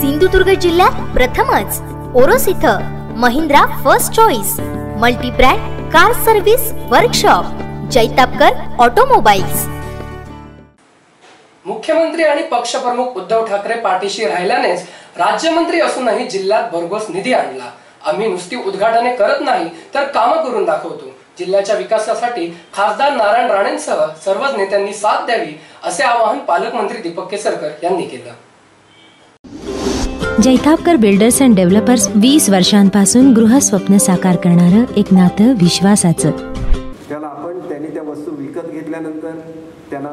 सिंधुदुर्ग जिल्ह्यात प्रथमच ओरोस इथं Mahindra first choice multi brand car service workshop Jaitapkar automobiles. मुख्यमंत्री आणि पक्षप्रमुख उद्धव ठाकरे पाठीशी राहिल्यानेच राज्यमंत्री असूनही जिल्ह्यात भरघोस निधी आणला। आम्ही नुसती उद्घाटने करत नाही तर कामं करून दाखवतो। जिल्ह्याच्या विकासासाठी खासदार नारायण राणेंसह सर्वच नेत्यांनी साथ द्यावी असे आवाहन पालकमंत्री दीपक केसरकर यांनी केलं। जैतापकर बिल्डर्स अँड डेव्हलपर्स 20 वर्षांपासून गृहस्वप्न साकार करणारं एक नातं विश्वासाचं। त्याला आपण त्यांनी त्या वस्तू विकत घेतल्यानंतर त्यांना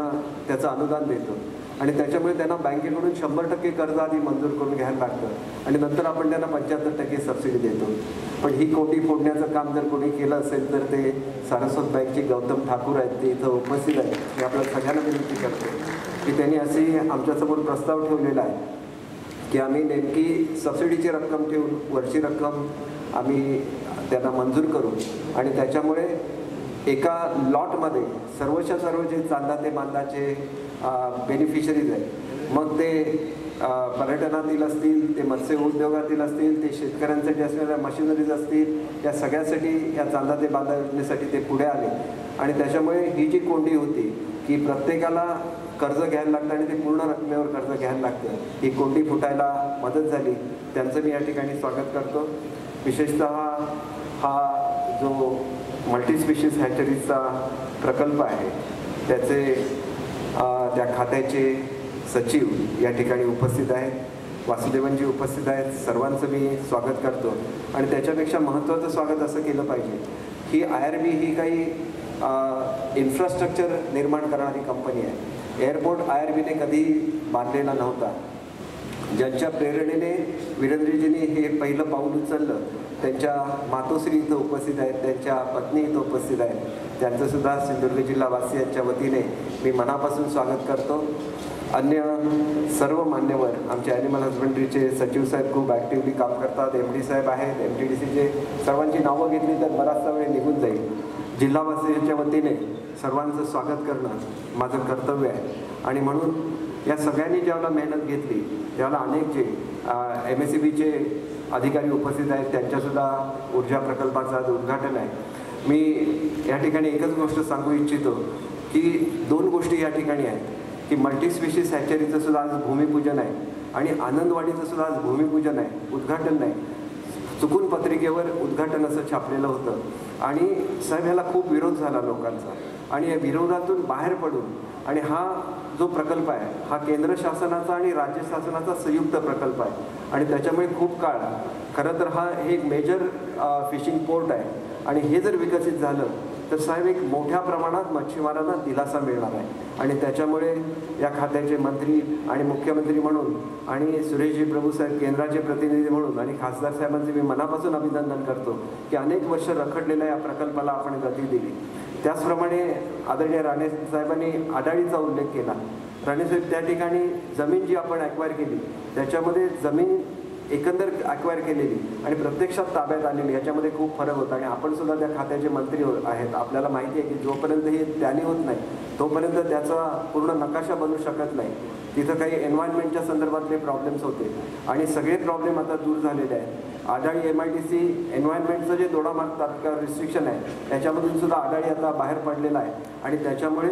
त्याचं अनुदान देतो आणि त्याच्यामुळे त्यांना बँकेकडून 100% कर्ज आधी मंजूर करून घ्यायला लागतं आणि नंतर आपण त्यांना 75% सबसिडी देतो। पण ही कोटी फोडण्याचं काम जर कोणी केलं असेल तर ते सारस्वत बँकचे गौतम ठाकूर आहेत, ते इथं उपस्थित आहेत। मी आपल्या सगळ्यांना विनंती करतो की त्यांनी अशी आमच्यासमोर प्रस्ताव ठेवलेला आहे की आम्ही नेमकी सबसिडीची रक्कम ठेवून वरची रक्कम आम्ही त्यांना मंजूर करू आणि त्याच्यामुळे एका लॉटमध्ये सर्वच्या सर्व जे चांदा ते बांधाचे बेनिफिशरीज आहेत, मग ते पर्यटनातील असतील, ते मत्स्य उद्योगातील असतील, ते शेतकऱ्यांसाठी असलेल्या मशिनरीज असतील, या सगळ्यासाठी या चांदा ते बांधा योजनेसाठी ते पुढे आले आणि त्याच्यामुळे ही जी कोंडी होती की प्रत्येकाला कर्ज घ्यायला लागतं आणि ते पूर्ण रकमेवर कर्ज घ्यायला लागतं, ही कोंडी फुटायला मदत झाली। त्यांचं मी या ठिकाणी स्वागत करतो। विशेषतः हा जो मल्टीस्पेशीज हॅचरीजचा प्रकल्प आहे त्याचे त्या खात्याचे सचिव या ठिकाणी उपस्थित आहेत, वासुदेवनजी उपस्थित आहेत, सर्वांचं मी स्वागत करतो। आणि त्याच्यापेक्षा महत्त्वाचं स्वागत असं केलं पाहिजे की IRB ही काही इन्फ्रास्ट्रक्चर निर्माण करणारी कंपनी आहे। एअरपोर्ट IRBने कधी बांधलेला नव्हता। ज्यांच्या प्रेरणेने वीरेंद्रजींनी हे पहिलं पाऊल उचललं त्यांच्या मातोश्री इथं उपस्थित आहेत, त्यांच्या पत्नी इथं उपस्थित आहेत, त्यांचं सुद्धा सिंधुदुर्ग जिल्हा वासियांच्या वतीने मी मनापासून स्वागत करतो। अन्य सर्व मान्यवर आमचे ॲनिमल हजबंड्रीचे सचिव साहेब खूप ॲक्टिव्हली काम करतात, MD साहेब आहेत, MTDCचे सर्वांची नावं घेतली तर बराचसा वेळ निघून जाईल। जिल्हावासियांच्या वतीने सर्वांचं स्वागत करणं माझं कर्तव्य आहे आणि म्हणून या सगळ्यांनी ज्यावेळेला मेहनत घेतली त्यावेळेला अनेक जे MSEBचे अधिकारी उपस्थित आहेत, त्यांच्यासुद्धा ऊर्जा प्रकल्पाचं उद्घाटन आहे। मी या ठिकाणी एकच गोष्ट सांगू इच्छितो की 2 गोष्टी या ठिकाणी आहेत की मल्टीस्पेशीज हॅचरीचं सुद्धा आज भूमिपूजन आहे आणि आनंदवाडीचं सुद्धा आज भूमिपूजन आहे, उद्घाटन नाही। चुकून पत्रिकेवर उद्घाटन असं छापलेलं होतं आणि साहेब ह्याला खूप विरोध झाला लोकांचा आणि या विरोधातून बाहेर पडून आणि हा जो प्रकल्प आहे हा केंद्र शासनाचा आणि राज्य शासनाचा संयुक्त प्रकल्प आहे आणि त्याच्यामुळे खूप काळ खरं तर हा एक मेजर फिशिंग पोर्ट आहे आणि हे जर विकसित झालं तर साहेब एक मोठ्या प्रमाणात मच्छीमारांना दिलासा मिळणार आहे आणि त्याच्यामुळे या खात्याचे मंत्री आणि मुख्यमंत्री म्हणून आणि सुरेशजी प्रभू साहेब केंद्राचे प्रतिनिधी म्हणून आणि खासदार साहेबांचे मी मनापासून अभिनंदन करतो की अनेक वर्ष रखडलेल्या या प्रकल्पाला आपण गती दिली। त्याचप्रमाणे आदरणीय राणे साहेबांनी आडाळीचा उल्लेख केला। राणेसाहेब त्या ठिकाणी जमीन जी आपण ॲक्वायर केली त्याच्यामध्ये जमीन एकंदर ॲक्वायर केलेली आणि प्रत्यक्षात ताब्यात आलेली याच्यामध्ये खूप फरक होता आणि आपण सुद्धा त्या खात्याचे मंत्री आहेत। आपल्याला माहिती आहे की जोपर्यंत हे त्याने होत नाही तोपर्यंत त्याचा पूर्ण नकाशा बनू शकत नाही। तिथं काही एन्व्हायरमेंटच्या संदर्भातले प्रॉब्लेम्स होते आणि सगळे प्रॉब्लेम आता दूर झालेले आहेत। आडाळी MIDC एन्व्हायरमेंटचं जे दोडामार्ग तात्काळ रिस्ट्रिक्शन आहे त्याच्यामधून सुद्धा आडाळी आता बाहेर पडलेला आहे आणि त्याच्यामुळे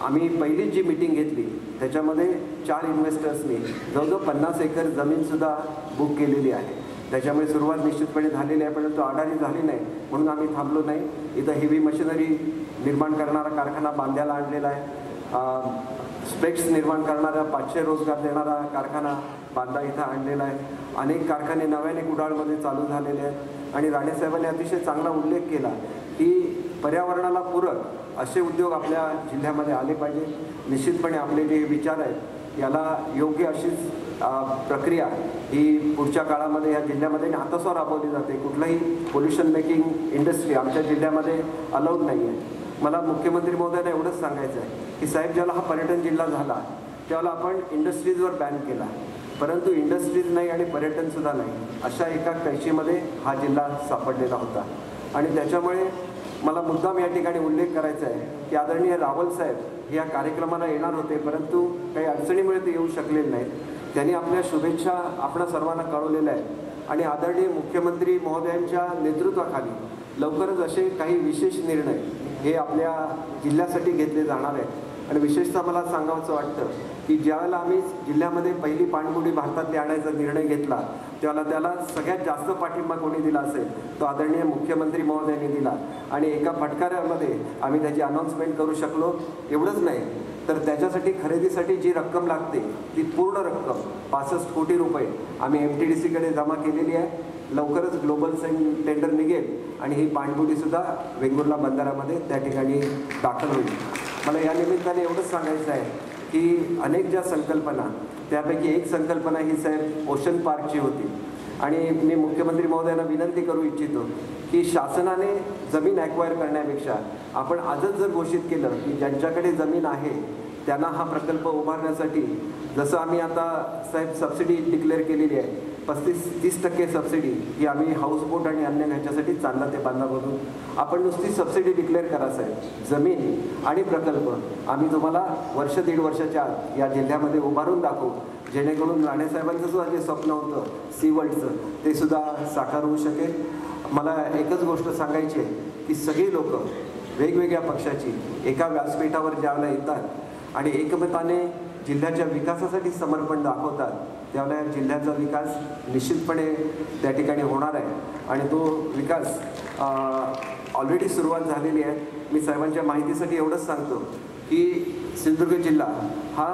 आम्ही पहिलीच जी मीटिंग घेतली त्याच्यामध्ये 4 इन्व्हेस्टर्सनी जवळजवळ 50 एकर जमीनसुद्धा बुक केलेली आहे। त्याच्यामुळे सुरुवात निश्चितपणे झालेली आहे, परंतु आडाळी झाली नाही म्हणून आम्ही थांबलो नाही। इथं हेवी मशिनरी निर्माण करणारा कारखाना बांधायला आणलेला आहे, स्पेक्स निर्माण करणारा 500 रोजगार देणारा कारखाना बांधा इथं आणलेला आहे। अनेक कारखाने नव्याने कुडाळमध्ये चालू झालेले आहेत आणि राणेसाहेबांनी अतिशय चांगला उल्लेख केला की पर्यावरणाला पूरक असे उद्योग आपल्या जिल्ह्यामध्ये आले पाहिजे। निश्चितपणे आपले जे विचार आहेत याला योग्य अशीच प्रक्रिया ही पुढच्या काळामध्ये या जिल्ह्यामध्ये हातासोर राबवली जाते। कुठलाही पोल्युशन मेकिंग इंडस्ट्री आमच्या जिल्ह्यामध्ये अलाउड नाही आहे। मला मुख्यमंत्री महोदयांना एवढंच सांगायचं आहे की साहेब ज्याला हा पर्यटन जिल्हा झाला त्याला आपण इंडस्ट्रीजवर बॅन केला, परंतु इंडस्ट्रीज नाही आणि पर्यटनसुद्धा नाही अशा एका कैशीमध्ये हा जिल्हा सापडलेला होता आणि त्याच्यामुळे मला मुद्दाम या ठिकाणी उल्लेख करायचा आहे की आदरणीय रावल साहेब हे या कार्यक्रमाला येणार होते, परंतु काही अडचणीमुळे ते येऊ शकलेले नाहीत। त्यांनी आपल्या शुभेच्छा आपणा सर्वांना कळवलेल्या आहेत आणि आदरणीय मुख्यमंत्री महोदयांच्या नेतृत्वाखाली लवकरच असे काही विशेष निर्णय हे आपल्या जिल्ह्यासाठी घेतले जाणार आहेत. आणि विशेषतः मला सांगावंसं वाटतं की ज्यावेळेला आम्ही जिल्ह्यामध्ये पहिली पाणबुडी भारतातली आणायचा निर्णय घेतला त्याला सगळ्यात जास्त पाठिंबा कोणी दिला असेल तो आदरणीय मुख्यमंत्री महोदयांनी दिला आणि एका फटकाऱ्यामध्ये आम्ही त्याची अनाऊन्समेंट करू शकलो. एवढंच नाही तर त्याच्यासाठी खरेदीसाठी जी रक्कम लागते ती पूर्ण रक्कम 65 कोटी रुपये आम्ही MTDCकडे जमा केलेली आहे. लवकरच ग्लोबल टेंडर निघेल आणि ही पाणबुडीसुद्धा वेंगुर्ला बंदरामध्ये त्या ठिकाणी दाखल होईल. मला या निमित्ताने एवढंच सांगायचं आहे की अनेक ज्या संकल्पना त्यापैकी एक संकल्पना ही साहेब ओशन पार्कची होती आणि मी मुख्यमंत्री महोदयांना विनंती करू इच्छितो की शासनाने जमीन ॲक्वायर करण्यापेक्षा आपण आजच जर घोषित केलं की ज्यांच्याकडे जमीन आहे त्यांना हा प्रकल्प उभारण्यासाठी जसं आम्ही आता साहेब सबसिडी डिक्लेअर केलेली आहे 35-30% सबसिडी ही आम्ही हाऊसबोट आणि अन्य ह्याच्यासाठी चांदा ते बांधामधून आपण नुसती सबसिडी डिक्लेअर करा साहेब. जमीन आणि प्रकल्प आम्ही तुम्हाला वर्ष 1.5 वर्षाच्या आत या जिल्ह्यामध्ये उभारून दाखवू जेणेकरून राणेसाहेबांचं सुद्धा जे स्वप्न होतं सी वर्ल्डचं ते सुद्धा साकार होऊ शकेल. मला एकच गोष्ट सांगायची आहे की सगळी लोक वेगवेगळ्या पक्षाची एका व्यासपीठावर ज्यावेळेला येतात आणि एकमताने जिल्ह्याच्या विकासासाठी समर्पण दाखवतात त्यावेळेला जिल्ह्याचा विकास निश्चितपणे त्या ठिकाणी होणार आहे आणि तो विकास ऑलरेडी सुरुवात झालेली आहे. मी साहेबांच्या माहितीसाठी एवढंच सांगतो की सिंधुदुर्ग जिल्हा हा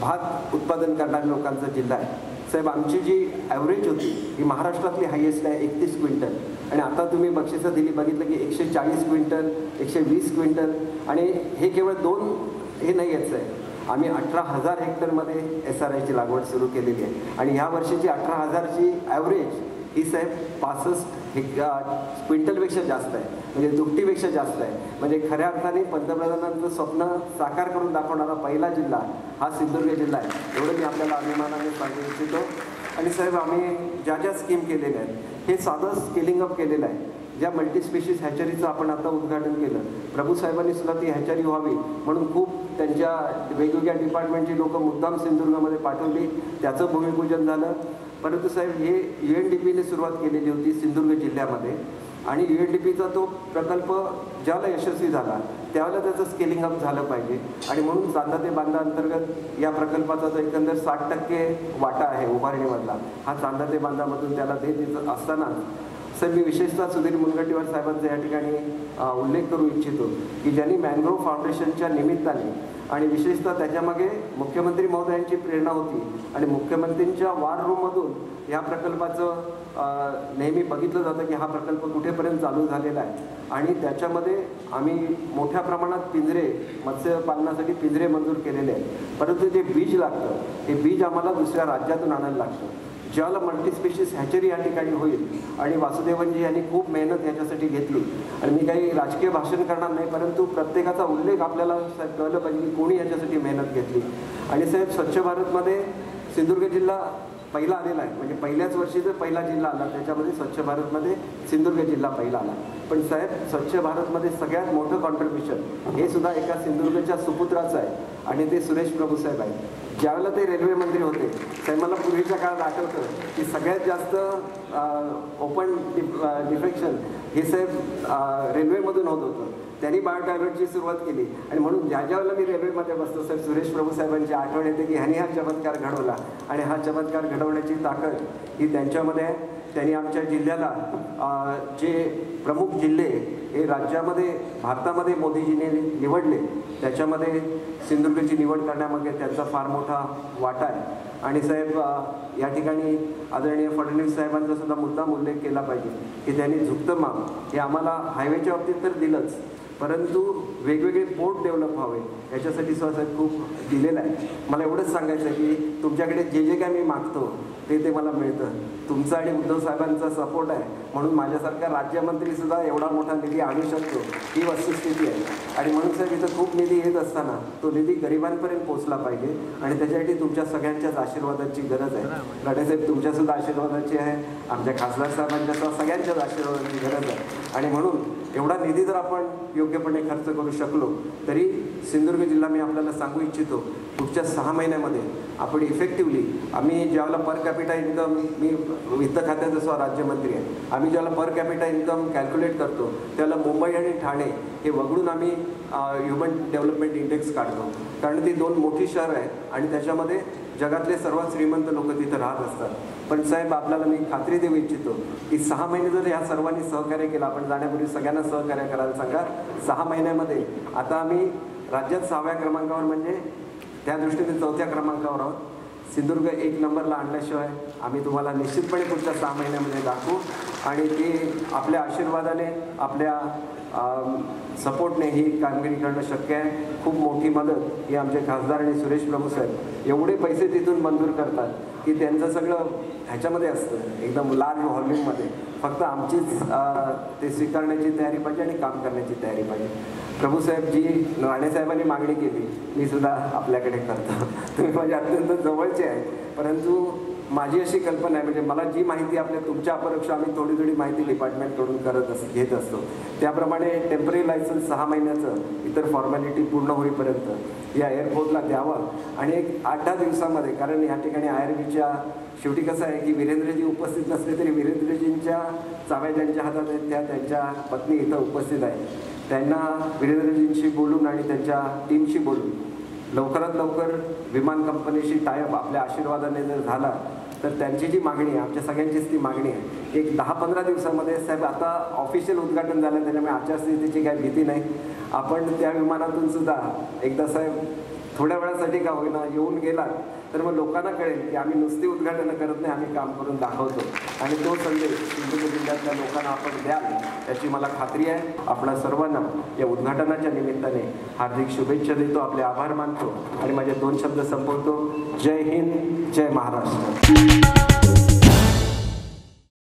भात उत्पादन करणाऱ्या लोकांचा जिल्हा आहे. साहेब आमची जी ॲव्हरेज होती ही महाराष्ट्रातली हायेस्ट आहे 31 क्विंटल आणि आता तुम्ही बक्षिसं दिली बघितलं की 140 क्विंटल 120 क्विंटल आणि हे केवळ 2 हे नाही यायचं आहे. आम्ही 18,000 हेक्टरमध्ये SRIची लागवड सुरू केलेली आहे आणि ह्या वर्षीची 18,000ची ॲव्हरेज ही साहेब 65 क्विंटलपेक्षा जास्त आहे म्हणजे दुपटीपेक्षा जास्त आहे. म्हणजे खऱ्या अर्थाने पंतप्रधानांचं स्वप्न साकार करून दाखवणारा पहिला जिल्हा हा सिंधुदुर्ग जिल्हा आहे एवढं मी आपल्याला अभिमानाने सांगू इच्छितो. आणि साहेब आम्ही ज्या ज्या स्कीम केलेल्या आहेत हे साधं स्केलिंग अप केलेलं आहे. ज्या मल्टीस्पेशीस हॅचरीचं आपण आता उद्घाटन केलं प्रभूसाहेबांनी सुद्धा ती हॅचरी व्हावी म्हणून खूप त्यांच्या वेगवेगळ्या डिपार्टमेंटची लोकं मुद्दाम सिंधुदुर्गमध्ये पाठवली त्याचं भूमिपूजन झालं. परंतु साहेब हे UNDPने सुरुवात केलेली होती सिंधुदुर्ग जिल्ह्यामध्ये आणि UNDPचा तो प्रकल्प ज्याला यशस्वी झाला त्यावेळेला त्याचं स्केलिंग अप झालं पाहिजे आणि म्हणून चांदा ते बांधा अंतर्गत या प्रकल्पाचा जो एकंदर 60% वाटा आहे उभारणीमधला हा चांदा ते बांधामधून त्याला देत असताना सर मी विशेषतः सुधीर मुनगंटीवार साहेबांचा या ठिकाणी उल्लेख करू इच्छितो की ज्यांनी मॅनग्रोव्ह फाउंडेशनच्या निमित्ताने आणि विशेषतः त्याच्यामागे मुख्यमंत्री महोदयांची प्रेरणा होती आणि मुख्यमंत्रींच्या वॉर रूममधून या प्रकल्पाचं नेहमी बघितलं जातं की हा प्रकल्प कुठेपर्यंत चालू झालेला आहे आणि त्याच्यामध्ये आम्ही मोठ्या प्रमाणात पिंजरे मत्स्यपालनासाठी पिंजरे मंजूर केलेले आहेत. परंतु जे बीज लागतं हे बीज आम्हाला दुसऱ्या राज्यातून आणायला लागतं. ज्याला मल्टीस्पेशीस हॅचरी या ठिकाणी होईल आणि वासुदेवनजी यांनी खूप मेहनत ह्याच्यासाठी घेतली आणि मी काही राजकीय भाषण करणार नाही परंतु प्रत्येकाचा उल्लेख आपल्याला कळलं पाहिजे की कोणी याच्यासाठी मेहनत घेतली. आणि साहेब स्वच्छ भारतमध्ये सिंधुदुर्ग जिल्हा पहिला आलेला आहे म्हणजे पहिल्याच वर्षी जर पहिला जिल्हा आला त्याच्यामध्ये स्वच्छ भारतमध्ये सिंधुदुर्ग जिल्हा पहिला आला. पण साहेब स्वच्छ भारतमध्ये सगळ्यात मोठं कॉन्ट्रीब्युशन हे सुद्धा एका सिंधुदुर्गच्या सुपुत्राचं आहे आणि ते सुरेश प्रभूसाहेब आहेत. ज्यावेळेला ते रेल्वे मंत्री होते साहेब मला पूर्वीच्या काळात आठवतं की सगळ्यात जास्त ओपन डिफेक्शन हे साहेब रेल्वेमधून होत होतं. त्यांनी बायोटॉयलेटची सुरुवात केली आणि म्हणून ज्या वेळेला मी रेल्वेमध्ये बसतो साहेब सुरेश प्रभूसाहेबांची आठवण येते की ह्यांनी हा चमत्कार घडवला आणि हा चमत्कार घडवण्याची ताकद ही त्यांच्यामध्ये आहे. त्यांनी आमच्या जिल्ह्याला जे प्रमुख जिल्हे हे राज्यामध्ये भारतामध्ये मोदीजीने निवडले त्याच्यामध्ये सिंधुदुर्गची निवड करण्यामध्ये त्यांचा फार मोठा वाटा आहे. आणि साहेब या ठिकाणी आदरणीय फडणवीस साहेबांचा सुद्धा मुद्दाम उल्लेख केला पाहिजे की त्यांनी झुकतं माग हे आम्हाला हायवेच्या बाबतीत तर दिलंच परंतु वेगवेगळे पोर्ट डेव्हलप व्हावे याच्यासाठी साहेब खूप दिलेलं आहे. मला एवढंच सांगायचं आहे की तुमच्याकडे जे जे काय मी मागतो ते मला मिळतं. तुमचा आणि उद्धव साहेबांचा सपोर्ट आहे म्हणून माझ्यासारखा राज्यमंत्रीसुद्धा एवढा मोठा निधी आणू शकतो ही वस्तुस्थिती आहे. आणि म्हणून साहेब इथं खूप निधी येत असताना तो निधी गरिबांपर्यंत पोहोचला पाहिजे आणि त्याच्यासाठी तुमच्या सगळ्यांच्याच आशीर्वादाची गरज आहे. राणेसाहेब तुमच्यासुद्धा आशीर्वादाची आहे आमच्या खासदार साहेबांच्या सगळ्यांच्याच आशीर्वादाची गरज आहे. आणि म्हणून एवढा निधी जर आपण योग्यपणे खर्च करू शकलो तरी सिंधुदुर्ग जिल्हा मी आपल्याला सांगू इच्छितो पुढच्या 6 महिन्यामध्ये आपण इफेक्टिव्हली आम्ही ज्यावेळेला पर कॅपिटा इन्कम, मी वित्त खात्याचा स्व राज्यमंत्री आहे, आम्ही ज्यावेळेला पर कॅपिटा इन्कम कॅल्क्युलेट करतो त्यावेळेला मुंबई आणि ठाणे हे वगळून आम्ही ह्युमन डेव्हलपमेंट इंडेक्स काढतो, कारण ती 2 मोठी शहरं आहेत आणि त्याच्यामध्ये जगातले सर्वात श्रीमंत लोक तिथं राहत असतात. पण साहेब, आपल्याला मी खात्री देऊ इच्छितो की 6 महिने जर ह्या सर्वांनी सहकार्य केलं, आपण जाण्यापूर्वी सगळ्यांना सहकार्य करायला सांगा. 6 महिन्यामध्ये आता आम्ही राज्यात 6व्या क्रमांकावर, म्हणजे त्या दृष्टीने 4थ्या क्रमांकावर आहोत. सिंधुदुर्ग 1 नंबरला आणल्याशिवाय आम्ही तुम्हाला निश्चितपणे पुढच्या 6 महिन्यामध्ये दाखवू आणि ती आपल्या आशीर्वादाने, आपल्या सपोर्टने ही कामगिरी करणं शक्य आहे. खूप मोठी मदत ही आमचे खासदार आणि सुरेश प्रभू साहेब एवढे पैसे तिथून मंजूर करतात की त्यांचं सगळं ह्याच्यामध्ये असतं, एकदम लार्ज व्हॉल्यूममध्ये. फक्त आमचीच ते स्वीकारण्याची तयारी पाहिजे आणि काम करण्याची तयारी पाहिजे. प्रभूसाहेब, जी राणेसाहेबांनी मागणी केली मी सुद्धा आपल्याकडे करतो. तुम्ही माझे अत्यंत जवळचे आहे, परंतु माझी अशी कल्पना आहे, म्हणजे मला जी माहिती आपल्या तुमच्या अपरोक्ष आम्ही थोडी माहिती डिपार्टमेंटकडून घेत असतो, त्याप्रमाणे टेम्पररी लायसन्स 6 महिन्याचं इतर फॉर्मॅलिटी पूर्ण होईपर्यंत या एअरपोर्टला द्यावं आणि एक 8-10 दिवसामध्ये, कारण या ठिकाणी IRBच्या शेवटी कसं आहे की वीरेंद्रजी उपस्थित नसले तरी वीरेंद्रजींच्या चाव्या ज्यांच्या हातात आहेत त्या त्यांच्या पत्नी इथं उपस्थित आहे, त्यांना वीरेंद्रजींशी बोलून आणि त्यांच्या टीमशी बोलून लवकरात लवकर विमान कंपनीशी टायअप आपल्या आशीर्वादाने जर झाला तर त्यांची जी मागणी आहे, आमच्या सगळ्यांचीच ती मागणी आहे, एक 10-15 दिवसामध्ये साहेब, आता ऑफिशियल उद्घाटन झालं त्याच्यामुळे आचारसंहितेची काही भीती नाही, आपण त्या विमानातून सुद्धा एकदा साहेब थोड्या वेळासाठी का होईना येऊन गेलात तर मग लोकांना कळेल की आम्ही नुसती उद्घाटनं करत नाही, आम्ही काम करून दाखवतो आणि तो संदेश सिंधुदुर्ग जिल्ह्यातल्या लोकांना आपण द्याल याची मला खात्री आहे. आपणा सर्वांना या उद्घाटनाच्या निमित्ताने हार्दिक शुभेच्छा देतो, आपले आभार मानतो आणि माझे 2 शब्द संपवतो. जय हिंद, जय महाराष्ट्र.